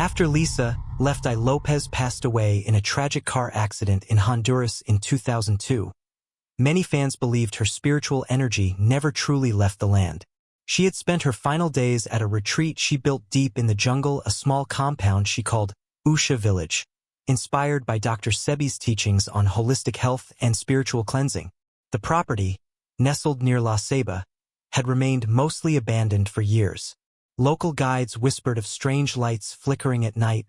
After Lisa, Lefty Lopes passed away in a tragic car accident in Honduras in 2002, many fans believed her spiritual energy never truly left the land. She had spent her final days at a retreat she built deep in the jungle, a small compound she called Usha Village, inspired by Dr. Sebi's teachings on holistic health and spiritual cleansing. The property, nestled near Ceiba, had remained mostly abandoned for years. Local guides whispered of strange lights flickering at night,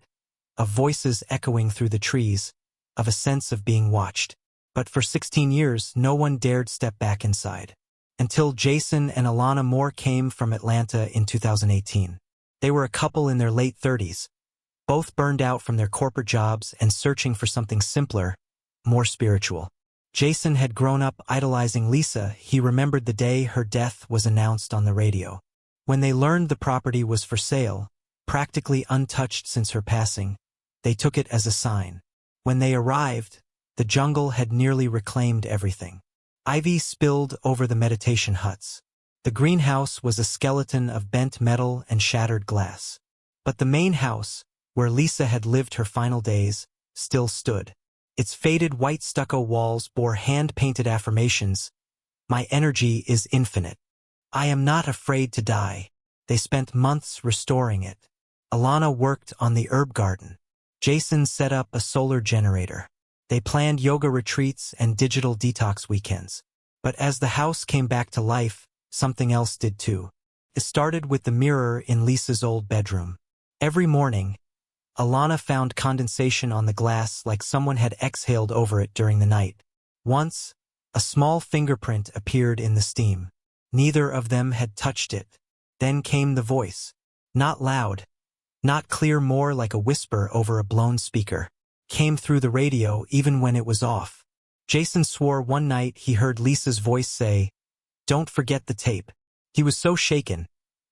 of voices echoing through the trees, of a sense of being watched. But for 16 years, no one dared step back inside. Until Jason and Alana Moore came from Atlanta in 2018. They were a couple in their late 30s, both burned out from their corporate jobs and searching for something simpler, more spiritual. Jason had grown up idolizing Lisa. He remembered the day her death was announced on the radio. When they learned the property was for sale, practically untouched since her passing, they took it as a sign. When they arrived, the jungle had nearly reclaimed everything. Ivy spilled over the meditation huts. The greenhouse was a skeleton of bent metal and shattered glass. But the main house, where Lisa had lived her final days, still stood. Its faded white stucco walls bore hand-painted affirmations. "My energy is infinite. I am not afraid to die." They spent months restoring it. Alana worked on the herb garden. Jason set up a solar generator. They planned yoga retreats and digital detox weekends. But as the house came back to life, something else did too. It started with the mirror in Lisa's old bedroom. Every morning, Alana found condensation on the glass like someone had exhaled over it during the night. Once, a small fingerprint appeared in the steam. Neither of them had touched it. Then came the voice. Not loud, not clear, more like a whisper over a blown speaker. Came through the radio even when it was off. Jason swore one night he heard Lisa's voice say, "Don't forget the tape." He was so shaken,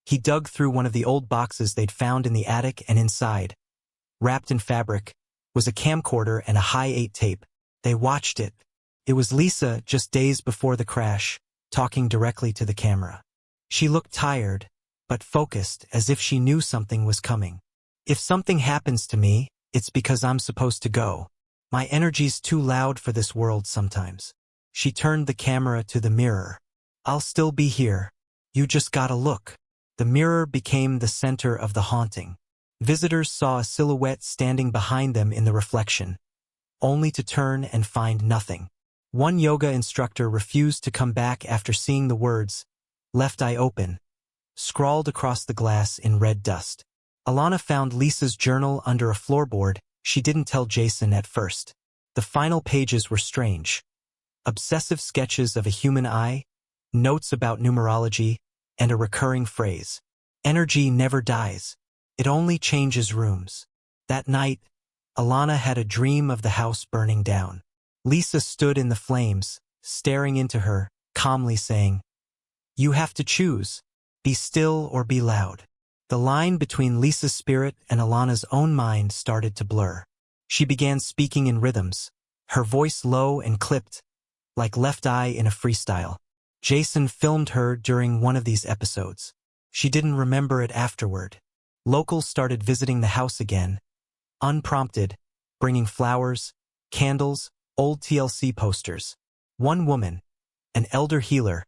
he dug through one of the old boxes they'd found in the attic, and inside, wrapped in fabric, was a camcorder and a high-8 tape. They watched it. It was Lisa just days before the crash, talking directly to the camera. She looked tired, but focused, as if she knew something was coming. "If something happens to me, it's because I'm supposed to go. My energy's too loud for this world sometimes." She turned the camera to the mirror. "I'll still be here. You just gotta look." The mirror became the center of the haunting. Visitors saw a silhouette standing behind them in the reflection, only to turn and find nothing. One yoga instructor refused to come back after seeing the words, "Left eye open," scrawled across the glass in red dust. Alana found Lisa's journal under a floorboard. She didn't tell Jason at first. The final pages were strange. Obsessive sketches of a human eye, notes about numerology, and a recurring phrase. "Energy never dies. It only changes rooms." That night, Alana had a dream of the house burning down. Lisa stood in the flames, staring into her, calmly saying, "You have to choose. Be still or be loud." The line between Lisa's spirit and Alana's own mind started to blur. She began speaking in rhythms, her voice low and clipped, like Left Eye in a freestyle. Jason filmed her during one of these episodes. She didn't remember it afterward. Locals started visiting the house again, unprompted, bringing flowers, candles, old TLC posters. One woman, an elder healer,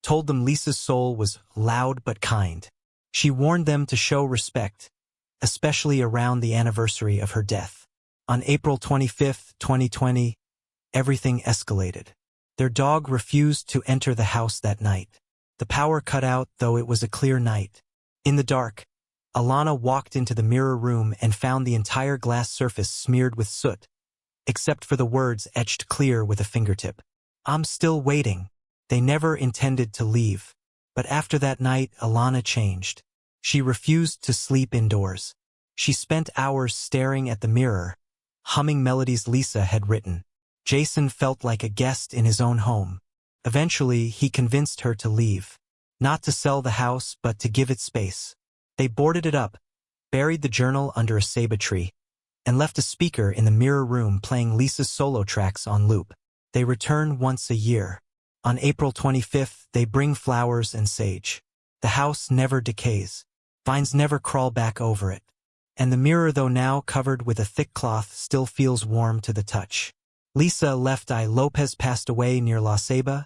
told them Lisa's soul was loud but kind. She warned them to show respect, especially around the anniversary of her death. On April 25, 2020, everything escalated. Their dog refused to enter the house that night. The power cut out, though it was a clear night. In the dark, Alana walked into the mirror room and found the entire glass surface smeared with soot, except for the words etched clear with a fingertip. "I'm still waiting." They never intended to leave. But after that night, Alana changed. She refused to sleep indoors. She spent hours staring at the mirror, humming melodies Lisa had written. Jason felt like a guest in his own home. Eventually, he convinced her to leave. Not to sell the house, but to give it space. They boarded it up, buried the journal under a Ceiba tree, and left a speaker in the mirror room playing Lisa's solo tracks on loop. They return once a year. On April 25th, they bring flowers and sage. The house never decays. Vines never crawl back over it. and the mirror, though now covered with a thick cloth, still feels warm to the touch. Lisa left Lopes passed away near Ceiba,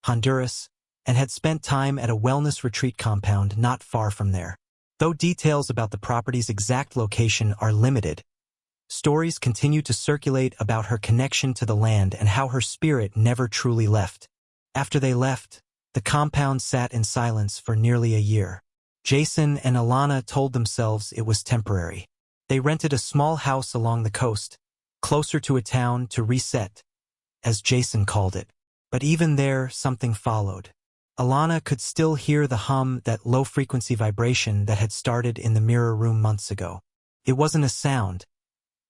Honduras, and had spent time at a wellness retreat compound not far from there. Though details about the property's exact location are limited, stories continue to circulate about her connection to the land and how her spirit never truly left. After they left, the compound sat in silence for nearly a year. Jason and Alana told themselves it was temporary. They rented a small house along the coast, closer to a town, to reset, as Jason called it. But even there, something followed. Alana could still hear the hum, that low-frequency vibration that had started in the mirror room months ago. It wasn't a sound,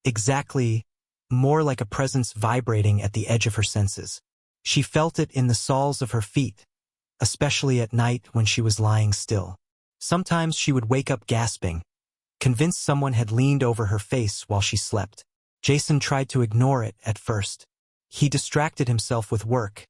exactly, more like a presence vibrating at the edge of her senses. She felt it in the soles of her feet, especially at night when she was lying still. Sometimes she would wake up gasping, convinced someone had leaned over her face while she slept. Jason tried to ignore it at first. He distracted himself with work,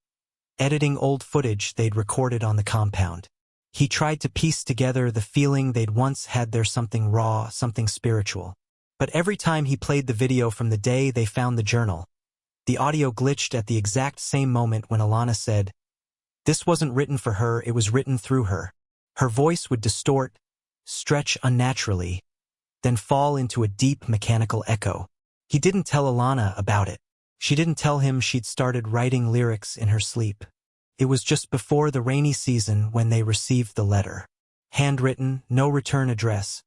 editing old footage they'd recorded on the compound. He tried to piece together the feeling they'd once had there, something raw, something spiritual. But every time he played the video from the day they found the journal, the audio glitched at the exact same moment when Alana said, "This wasn't written for her, it was written through her." Her voice would distort, stretch unnaturally, then fall into a deep mechanical echo. He didn't tell Alana about it. She didn't tell him she'd started writing lyrics in her sleep. It was just before the rainy season when they received the letter. Handwritten, no return address,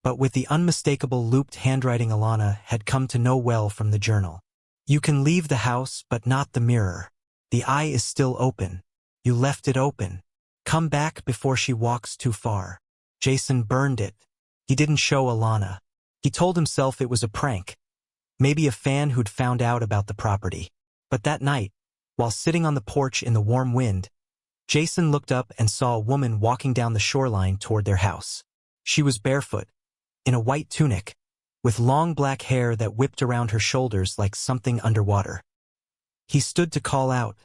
but with the unmistakable looped handwriting Alana had come to know well from the journal. "You can leave the house, but not the mirror. The eye is still open. You left it open. Come back before she walks too far." Jason burned it. He didn't show Alana. He told himself it was a prank, maybe a fan who'd found out about the property. But that night, while sitting on the porch in the warm wind, Jason looked up and saw a woman walking down the shoreline toward their house. She was barefoot, in a white tunic, with long black hair that whipped around her shoulders like something underwater. He stood to call out,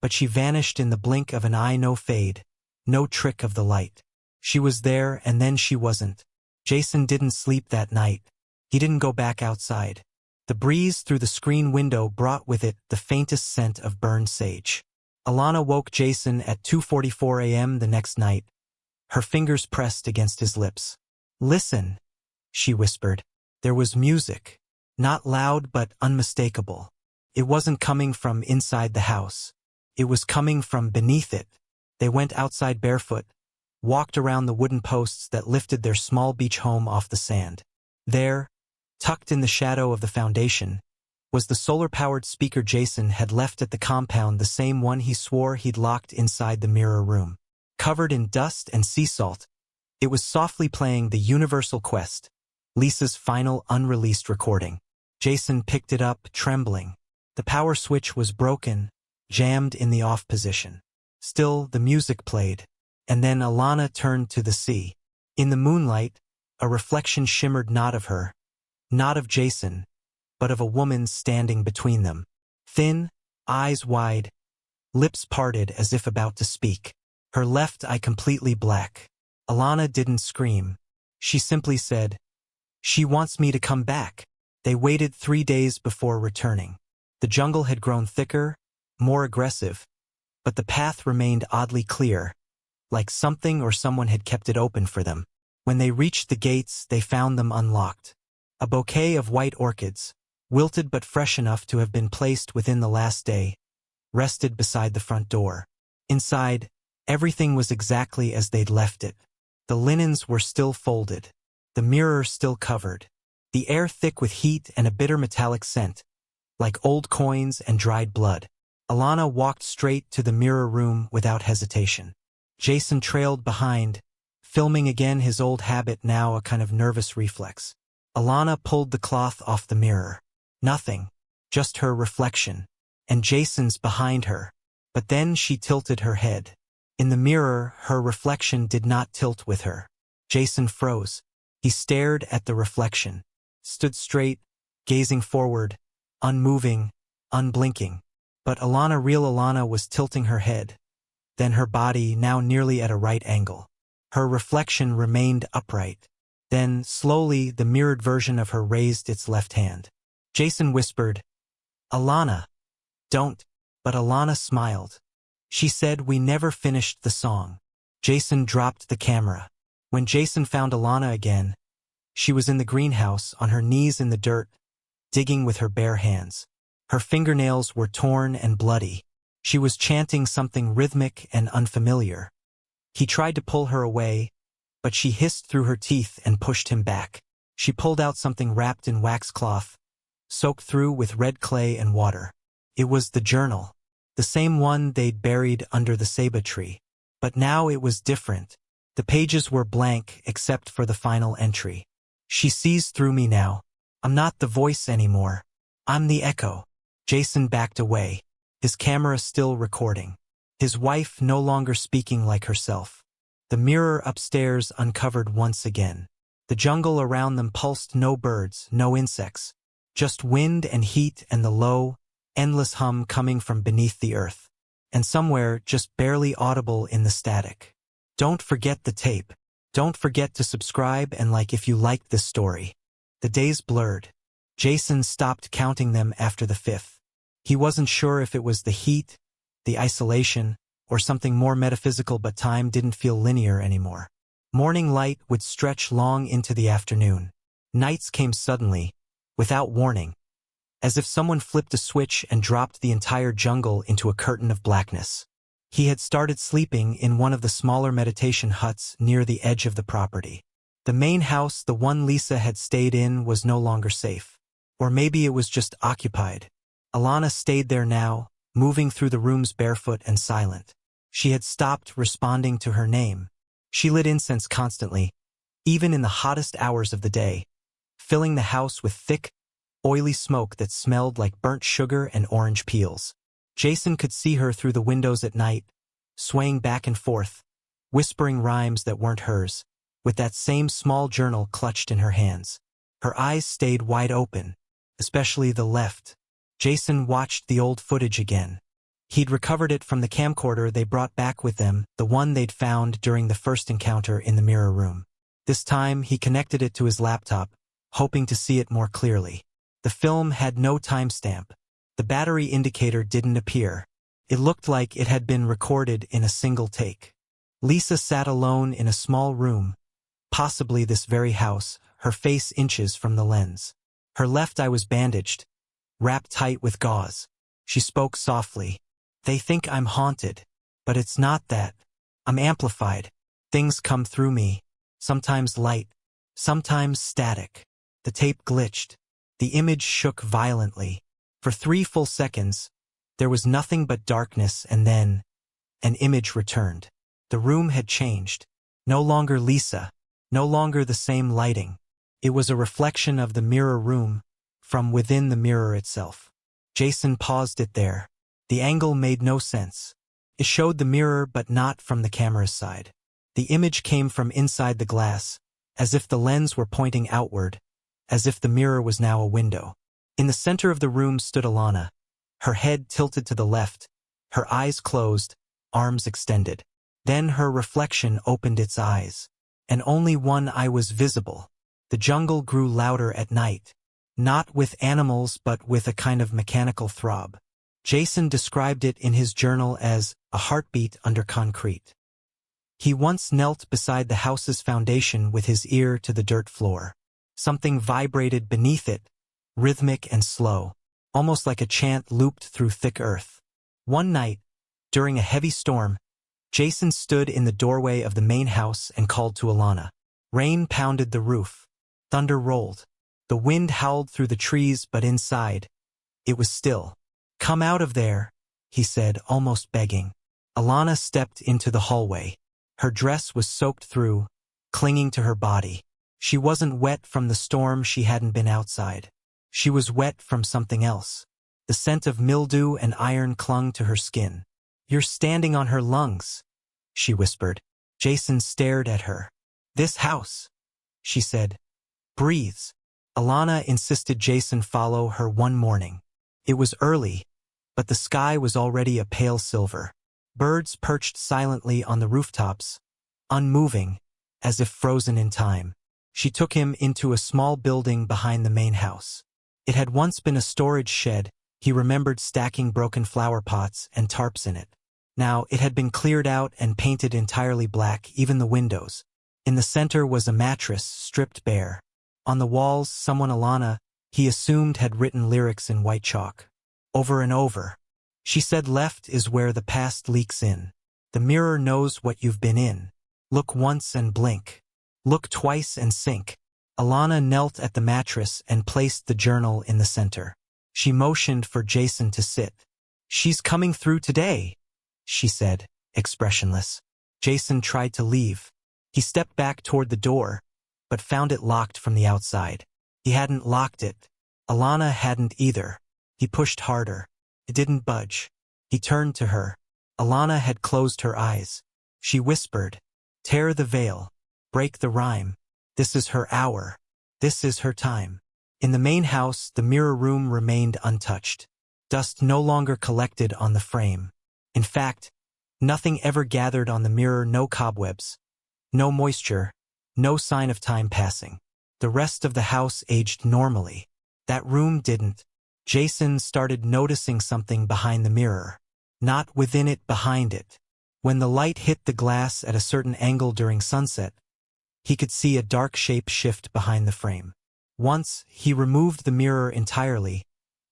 but she vanished in the blink of an eye. No fade, no trick of the light. She was there, and then she wasn't. Jason didn't sleep that night. He didn't go back outside. The breeze through the screen window brought with it the faintest scent of burned sage. Alana woke Jason at 2:44 a.m. the next night, her fingers pressed against his lips. "Listen," she whispered. There was music, not loud but unmistakable. It wasn't coming from inside the house. It was coming from beneath it. They went outside barefoot, walked around the wooden posts that lifted their small beach home off the sand. There, tucked in the shadow of the foundation, was the solar-powered speaker Jason had left at the compound, the same one he swore he'd locked inside the mirror room. Covered in dust and sea salt, it was softly playing The Universal Quest, Lisa's final unreleased recording. Jason picked it up, trembling. The power switch was broken, jammed in the off position. Still, the music played, and then Alana turned to the sea. In the moonlight, a reflection shimmered, not of her, not of Jason, but of a woman standing between them. Thin, eyes wide, lips parted as if about to speak. Her left eye completely black. Alana didn't scream. She simply said, "She wants me to come back." They waited 3 days before returning. The jungle had grown thicker, more aggressive, but the path remained oddly clear, like something or someone had kept it open for them. When they reached the gates, they found them unlocked. A bouquet of white orchids, wilted but fresh enough to have been placed within the last day, rested beside the front door. Inside, everything was exactly as they'd left it. The linens were still folded, the mirror still covered, the air thick with heat and a bitter metallic scent, like old coins and dried blood. Alana walked straight to the mirror room without hesitation. Jason trailed behind, filming again, his old habit, now a kind of nervous reflex. Alana pulled the cloth off the mirror. Nothing, just her reflection, and Jason's behind her. But then she tilted her head. In the mirror, her reflection did not tilt with her. Jason froze. He stared at the reflection, stood straight, gazing forward, unmoving, unblinking. But real Alana was tilting her head, then her body, now nearly at a right angle. Her reflection remained upright. Then, slowly, the mirrored version of her raised its left hand. Jason whispered, "Alana, don't." But Alana smiled. She said, "We never finished the song." Jason dropped the camera. When Jason found Alana again, she was in the greenhouse, on her knees in the dirt, digging with her bare hands. Her fingernails were torn and bloody. She was chanting something rhythmic and unfamiliar. He tried to pull her away, but she hissed through her teeth and pushed him back. She pulled out something wrapped in wax cloth, soaked through with red clay and water. It was the journal, the same one they'd buried under the Ceiba tree. But now it was different. The pages were blank except for the final entry. "She sees through me now. I'm not the voice anymore. I'm the echo." Jason backed away, his camera still recording. His wife no longer speaking like herself. The mirror upstairs uncovered once again. The jungle around them pulsed, no birds, no insects. Just wind and heat and the low, endless hum coming from beneath the earth. And somewhere, just barely audible in the static. Don't forget the tape. Don't forget to subscribe and like if you liked this story. The days blurred. Jason stopped counting them after the 5th. He wasn't sure if it was the heat, the isolation, or something more metaphysical, but time didn't feel linear anymore. Morning light would stretch long into the afternoon. Nights came suddenly, without warning, as if someone flipped a switch and dropped the entire jungle into a curtain of blackness. He had started sleeping in one of the smaller meditation huts near the edge of the property. The main house, the one Lisa had stayed in, was no longer safe. Or maybe it was just occupied. Alana stayed there now, moving through the rooms barefoot and silent. She had stopped responding to her name. She lit incense constantly, even in the hottest hours of the day, filling the house with thick, oily smoke that smelled like burnt sugar and orange peels. Jason could see her through the windows at night, swaying back and forth, whispering rhymes that weren't hers, with that same small journal clutched in her hands. Her eyes stayed wide open, especially the left. Jason watched the old footage again. He'd recovered it from the camcorder they brought back with them, the one they'd found during the first encounter in the mirror room. This time, he connected it to his laptop, hoping to see it more clearly. The film had no timestamp. The battery indicator didn't appear. It looked like it had been recorded in a single take. Lisa sat alone in a small room, possibly this very house, her face inches from the lens. Her left eye was bandaged, wrapped tight with gauze. She spoke softly. "They think I'm haunted, but it's not that. I'm amplified. Things come through me, sometimes light, sometimes static." The tape glitched. The image shook violently. For 3 full seconds, there was nothing but darkness, and then an image returned. The room had changed. No longer Lisa, no longer the same lighting. It was a reflection of the mirror room, from within the mirror itself. Jason paused it there. The angle made no sense. It showed the mirror but not from the camera's side. The image came from inside the glass, as if the lens were pointing outward, as if the mirror was now a window. In the center of the room stood Alana, her head tilted to the left, her eyes closed, arms extended. Then her reflection opened its eyes, and only one eye was visible. The jungle grew louder at night, not with animals but with a kind of mechanical throb. Jason described it in his journal as a heartbeat under concrete. He once knelt beside the house's foundation with his ear to the dirt floor. Something vibrated beneath it, rhythmic and slow, almost like a chant looped through thick earth. One night, during a heavy storm, Jason stood in the doorway of the main house and called to Alana. Rain pounded the roof. Thunder rolled. The wind howled through the trees, but inside, it was still. "Come out of there," he said, almost begging. Alana stepped into the hallway. Her dress was soaked through, clinging to her body. She wasn't wet from the storm, she hadn't been outside. She was wet from something else. The scent of mildew and iron clung to her skin. "You're standing on her lungs," she whispered. Jason stared at her. "This house," she said, "breathes." Alana insisted Jason follow her one morning. It was early, but the sky was already a pale silver. Birds perched silently on the rooftops, unmoving, as if frozen in time. She took him into a small building behind the main house. It had once been a storage shed. He remembered stacking broken flower pots and tarps in it. Now it had been cleared out and painted entirely black, even the windows. In the center was a mattress, stripped bare. On the walls, someone Alana, he assumed, had written lyrics in white chalk. Over and over. She said, "Left is where the past leaks in. The mirror knows what you've been in. Look once and blink. Look twice and sink." Alana knelt at the mattress and placed the journal in the center. She motioned for Jason to sit. "She's coming through today," she said, expressionless. Jason tried to leave. He stepped back toward the door, but found it locked from the outside. He hadn't locked it. Alana hadn't either. He pushed harder. It didn't budge. He turned to her. Alana had closed her eyes. She whispered, "Tear the veil. Break the rhyme. This is her hour. This is her time." In the main house, the mirror room remained untouched. Dust no longer collected on the frame. In fact, nothing ever gathered on the mirror, no cobwebs, no moisture, no sign of time passing. The rest of the house aged normally. That room didn't. Jason started noticing something behind the mirror. Not within it, behind it. When the light hit the glass at a certain angle during sunset, he could see a dark shape shift behind the frame. Once, he removed the mirror entirely,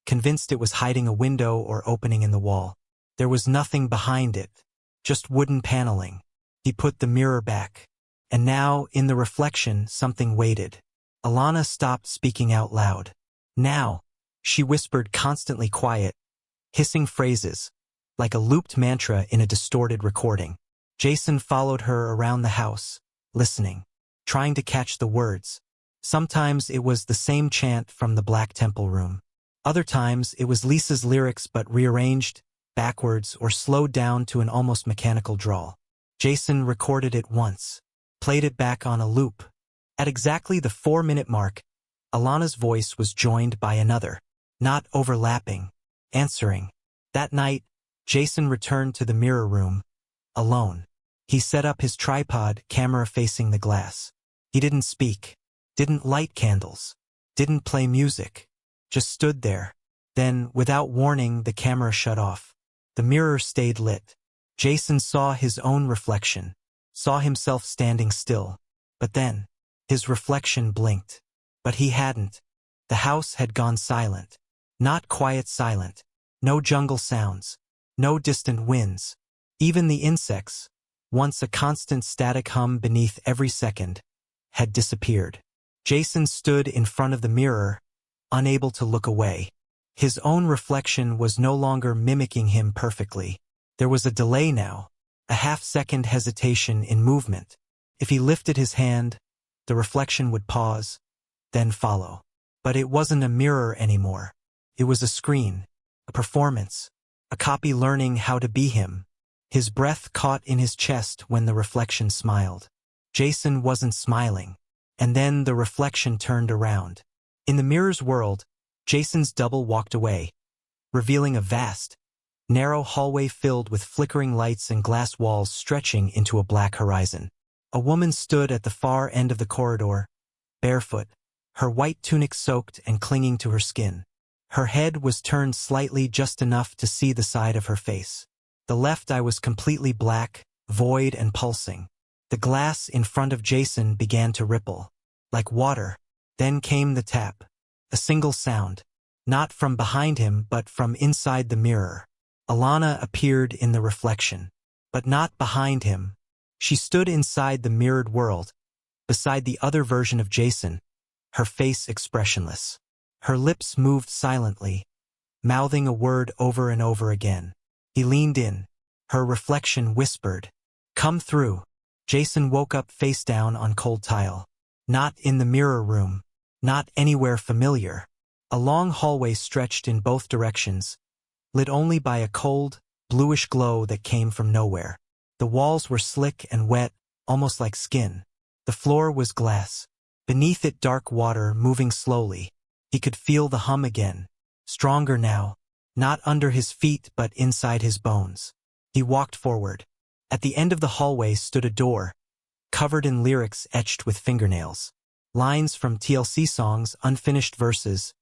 convinced it was hiding a window or opening in the wall. There was nothing behind it, just wooden paneling. He put the mirror back. And now, in the reflection, something waited. Alana stopped speaking out loud. "Now," she whispered, constantly quiet, hissing phrases, like a looped mantra in a distorted recording. Jason followed her around the house, listening, trying to catch the words. Sometimes it was the same chant from the Black Temple room. Other times it was Lisa's lyrics but rearranged, backwards, or slowed down to an almost mechanical drawl. Jason recorded it once, played it back on a loop. At exactly the 4-minute mark, Alana's voice was joined by another, not overlapping, answering. That night, Jason returned to the mirror room, alone. He set up his tripod, camera facing the glass. He didn't speak, didn't light candles, didn't play music, just stood there. Then, without warning, the camera shut off. The mirror stayed lit. Jason saw his own reflection, saw himself standing still. But then, his reflection blinked. But he hadn't. The house had gone silent. Not quiet silent. No jungle sounds. No distant winds. Even the insects, once a constant static hum beneath every second, had disappeared. Jason stood in front of the mirror, unable to look away. His own reflection was no longer mimicking him perfectly. There was a delay now, a half-second hesitation in movement. If he lifted his hand, the reflection would pause, then follow. But it wasn't a mirror anymore. It was a screen, a performance, a copy learning how to be him. His breath caught in his chest when the reflection smiled. Jason wasn't smiling. And then the reflection turned around. In the mirror's world, Jason's double walked away, revealing a vast, narrow hallway filled with flickering lights and glass walls stretching into a black horizon. A woman stood at the far end of the corridor, barefoot, her white tunic soaked and clinging to her skin. Her head was turned slightly, just enough to see the side of her face. The left eye was completely black, void and pulsing. The glass in front of Jason began to ripple, like water. Then came the tap. A single sound, not from behind him but from inside the mirror. Alana appeared in the reflection, but not behind him. She stood inside the mirrored world, beside the other version of Jason, her face expressionless. Her lips moved silently, mouthing a word over and over again. He leaned in. Her reflection whispered, "Come through." Jason woke up face down on cold tile. Not in the mirror room. Not anywhere familiar. A long hallway stretched in both directions, lit only by a cold, bluish glow that came from nowhere. The walls were slick and wet, almost like skin. The floor was glass. Beneath it, dark water moving slowly. He could feel the hum again, stronger now, not under his feet but inside his bones. He walked forward. At the end of the hallway stood a door, covered in lyrics etched with fingernails. Lines from TLC songs, unfinished verses,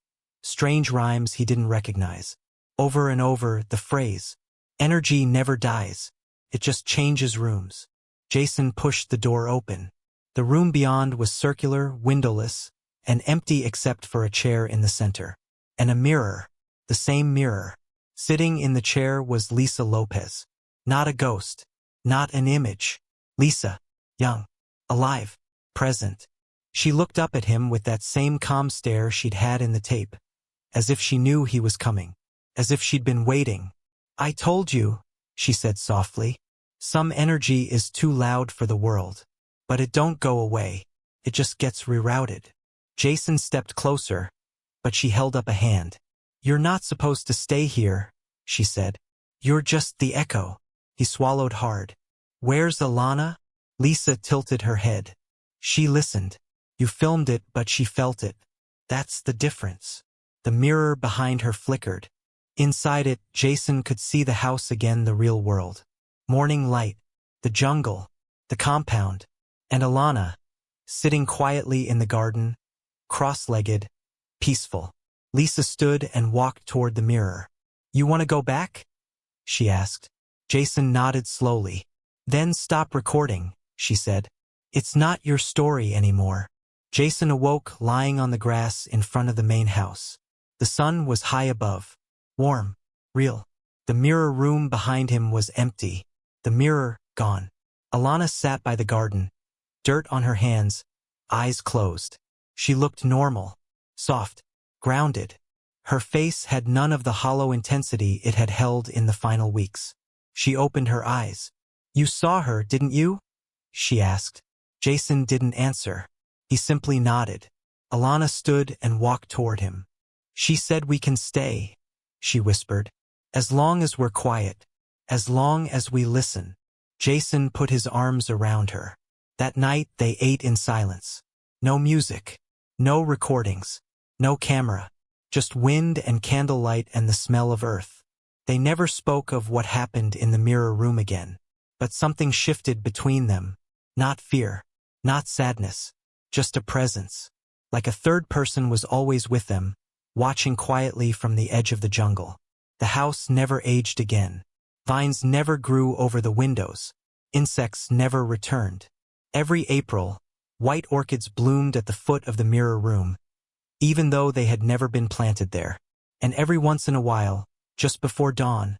strange rhymes he didn't recognize. Over and over, the phrase, "Energy never dies. It just changes rooms." Jason pushed the door open. The room beyond was circular, windowless, and empty except for a chair in the center. And a mirror, the same mirror. Sitting in the chair was Lisa Lopes. Not a ghost, not an image. Lisa, young, alive, present. She looked up at him with that same calm stare she'd had in the tape, as if she knew he was coming, as if she'd been waiting. "I told you," she said softly. "Some energy is too loud for the world. But it don't go away. It just gets rerouted." Jason stepped closer, but she held up a hand. "You're not supposed to stay here," she said. "You're just the echo." He swallowed hard. "Where's Alana?" Lisa tilted her head. "She listened. You filmed it, but she felt it. That's the difference." The mirror behind her flickered. Inside it, Jason could see the house again, the real world. Morning light, the jungle, the compound, and Alana, sitting quietly in the garden, cross-legged, peaceful. Lisa stood and walked toward the mirror. "You want to go back?" she asked. Jason nodded slowly. "Then stop recording," she said. "It's not your story anymore." Jason awoke lying on the grass in front of the main house. The sun was high above, warm, real. The mirror room behind him was empty. The mirror, gone. Alana sat by the garden, dirt on her hands, eyes closed. She looked normal, soft, grounded. Her face had none of the hollow intensity it had held in the final weeks. She opened her eyes. "You saw her, didn't you?" she asked. Jason didn't answer. He simply nodded. Alana stood and walked toward him. "She said we can stay," she whispered. "As long as we're quiet. As long as we listen." Jason put his arms around her. That night they ate in silence. No music. No recordings. No camera. Just wind and candlelight and the smell of earth. They never spoke of what happened in the mirror room again. But something shifted between them. Not fear. Not sadness. Just a presence. Like a third person was always with them, watching quietly from the edge of the jungle. The house never aged again. Vines never grew over the windows. Insects never returned. Every April, white orchids bloomed at the foot of the mirror room, even though they had never been planted there. And every once in a while, just before dawn,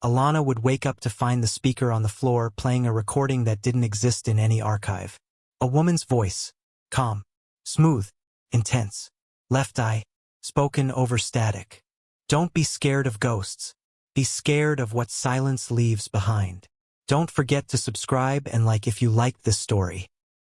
Alana would wake up to find the speaker on the floor playing a recording that didn't exist in any archive. A woman's voice, calm, smooth, intense, left eye, spoken over static. "Don't be scared of ghosts. Be scared of what silence leaves behind." Don't forget to subscribe and like if you liked this story.